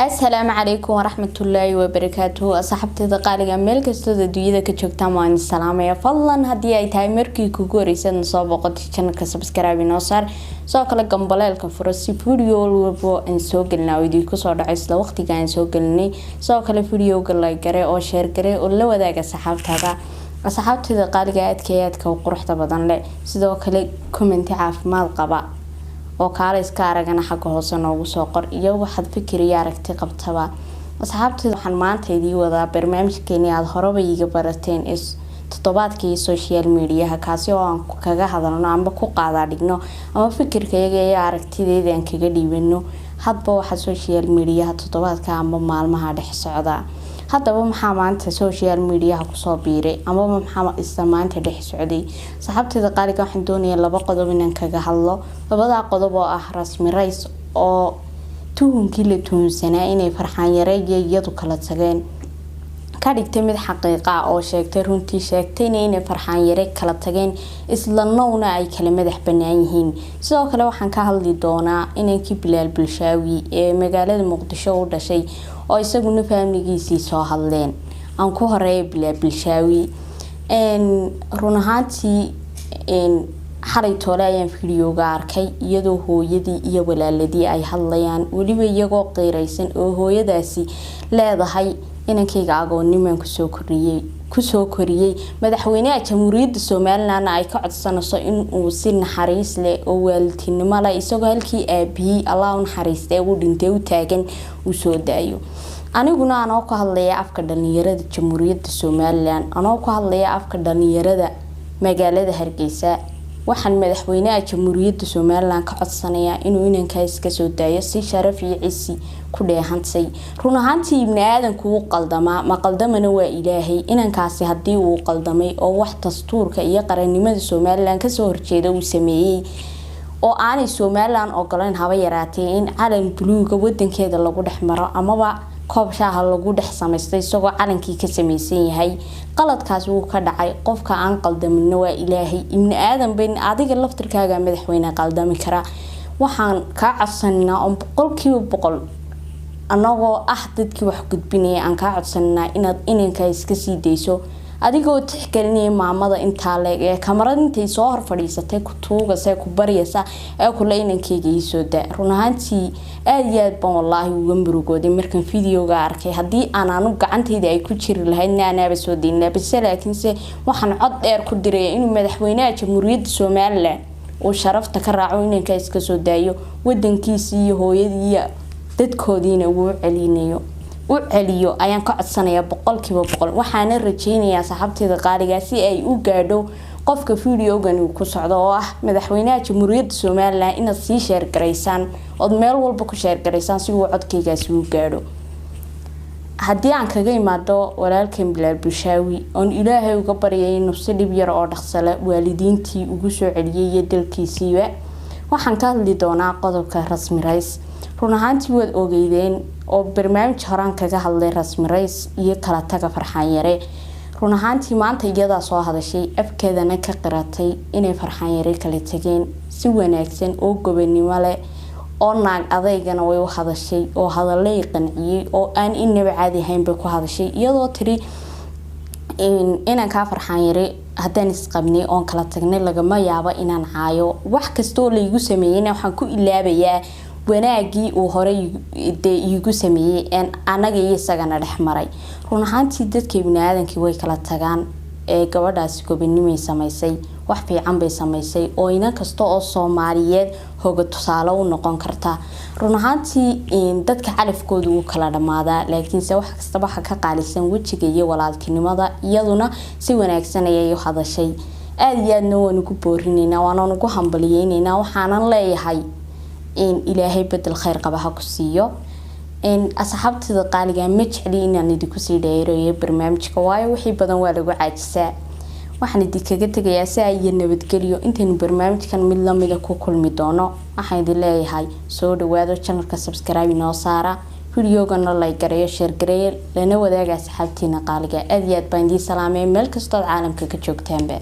السلام عليكم ورحمة الله وبركاته أصحابتي دقالي ميل كستو دنيا كجوجتا maan السلام fadlan hadii ay tahay markii ku gooreysan soo boqotay channelka subscribe inoo saar soo kala gambaleelka furo si video walba aan soo galnaa idin ku soo dhacay isla waqtiga aan soo galnay soo kala video-ga like gare oo share gare oo la wadaaga asxaabtada qaaliga aadka quruxda badan leh sidoo kale comment caafimaad qaba oo kaala iska aragana xagga hoose noogu soo qor iyo waxaad fikiraya aragti qabtaba asxaabtii waxaan maanta idin wadaa barnaamijkeeni aad horeba iga barateen toddobaadkii social media kaasi oo aan kaga hadalno amba ku qaada dhigno ama fikirkayga iyo aragtideeda aan kaga dhiibano hadba waxa social media toddobaadka amba maalmaha dhex socda haddaba maxaa maanta social media ku soo biiray ama maxaa ismaanta dhex socday saxaabtida qaaliga waxaan doonayaa laba qodob inaan kaga hadlo labada qodob oo ah rasmi rays oo tuhunkii la tuhunsanaa inay farxaan yareeyadu kala tageen ka dhigtay mid xaqiiqa oo sheegtay runtii sheegtay inay farxaan yare kala tageen isla noona ay kala madax banaan yihiin sidoo kale waxaan ka hadli doonaa inankii Bilaal Bulshaawi ee magaalada Muqdisho u dhashay oo isaguna faamiligiisii soo hadleen aan ku horeeyay Bilaal Bulshaawi run ahaantii xalay toole ayaan video-ga arkay iyadoo hooyadii iyo walaaladii ay hadlayaan waliba iyagoo qeyraysan oo hooyadaasi leedahay inankayga agoonniman kusoo koriyay madaxweynaha jamhuuriyadda Soomaaliland ay ka codsanayso in uu si naxariis leh oo waalidnimo leh isagoo halkii aabihii Allah u naxariistay uu dhintay u taagan uu soo daayo aniguna aan ku hadlayaa afka dhalinyarada jamhuuriyadda Soomaaliland aan ku hadlayaa afka dhalinyarada magaalada Hargeysa waxaan madaxweynaha jamhuuriyadda Soomaaliland ka codsanayaa inuu inankaas ka soo daayo si sharaf iyo ciisi ku dheehantay run ahaantii ibn aadanku uu qaldama ma qaldamana waa Ilaahay inankaasi hadii uu qaldamay oo wax dastuurka iyo qarannimada Soomaaliland ka soo horjeeda uu sameeyay oo aanay Soomaaliland ogolaan haba yaraatay in calan buluuga wadankeeda lagu dhaxmaro amaba koob shaaha lagu dhex samaystay isagoo calankii ka samaysan yahay qaladkaas uu ka dhacay qofka aan qaldamin waa Ilaahay ibn aadan bin adiga laftirkaaga madaxweynaha qaldami kara waxaan ka codsanaa on boqolkiiba anagoo dadkii wax gudbinaya aan ka codsanaa inaad inanka iska sii deyso adigoo tixgelinaya maamada inta leeg ee kamarad intay soo hor fadhiisatay ku tuugaysa ku bariyaysa ee kula inankayga ii soo daa run ahaantii aad baan wallahi uga murugooday markan video-ga arkay hadii aanu gacantayda ay ku jiri lahayn anaaba soo deynaa balse laakiinse waxaan cod dheer ku diray inuu madaxweynaha jamhuuriyadda Soomaaliland oo sharafta ka raaco inanka iska soo daayo wadankiisa iyo hooyadii dadkoodiina uu celiyo ayaan ka codsanayaa boqolkiiba waxaana rajeynayaa saxaabtida qaaliga si ay u gaadho qofka video-gan uu ku socdo oo ah madaxweynaha jamhuuriyadda Soomaaliland inaad sii share gareysaan oo meel walba ku share gareysaan si uu codkaygaasi u gaadho hadii aan kaga imaado walaalkeen Bilaal Bulshaawi oo Ilaahay uga baryay inuu si dhib yar oo dhaqsale waalidiintii ugu soo celiyay dalkiisiiba waxaan ka hadli doonaa qodobka rasmi rays run ahaantii waad ogeydeen oo barnaamij horaan kaga hadlay rasmi rays iyo kala taga farxaan yare run ahaantii maanta iyada soo hadashay afkeedana ka qiratay inay farxaan yare kala tageen si wanaagsan oo gobonimo leh oo naag adeegana way u hadashay oo hadalay qanciyay oo aan inaba caadi ahayn bay ku hadashay iyadoo tiri inaan ka farxaan yare haddaan isqabnay oo kala tagnay lagama yaabo inaan caayo wax kasto la igu sameeyay waxaan ku ilaabayaa wanaagii uu hore igu sameeyay anaga iyo isagana dhaxmaray run ahaantii dadka ibn aadankii way kala tagaan ee gabadhaasi gobonimo samaysay wax fiican bay samaysay oo ina kasto oo Soomaaliyeed hooga tusaale u noqon karta run ahaantii dadka calafkooda uu kala dhamaada laakiin se wax kasta waxa ka qaalisan wajiga iyo walaaltinimada iyaduna si wanaagsan ayay u hadashay aadna waan ugu boorineynaa waan ugu hambaliyeyneynaa waxaanan leeyahay Ilaahay bedel khayr qaba ha ku siiyo asxaabtida qaaliga ma jecli inaan idinku sii dheereeyo barnaamijka waayo wixii badan waa lagu caajisaa waxaan idinkaga tagayaa si ay nabadgeliyo intaan barnaamijkan mid la mid ah ku kulmi doono waxaan idin leeyahay soo dhawaado channelka subscribe inoo saara video-gana like gareeyo share gareeyo lana wadaaga asxaabtiina qaaliga aad baan idin salaamay meel kasta oo caalamka ka joogtaanba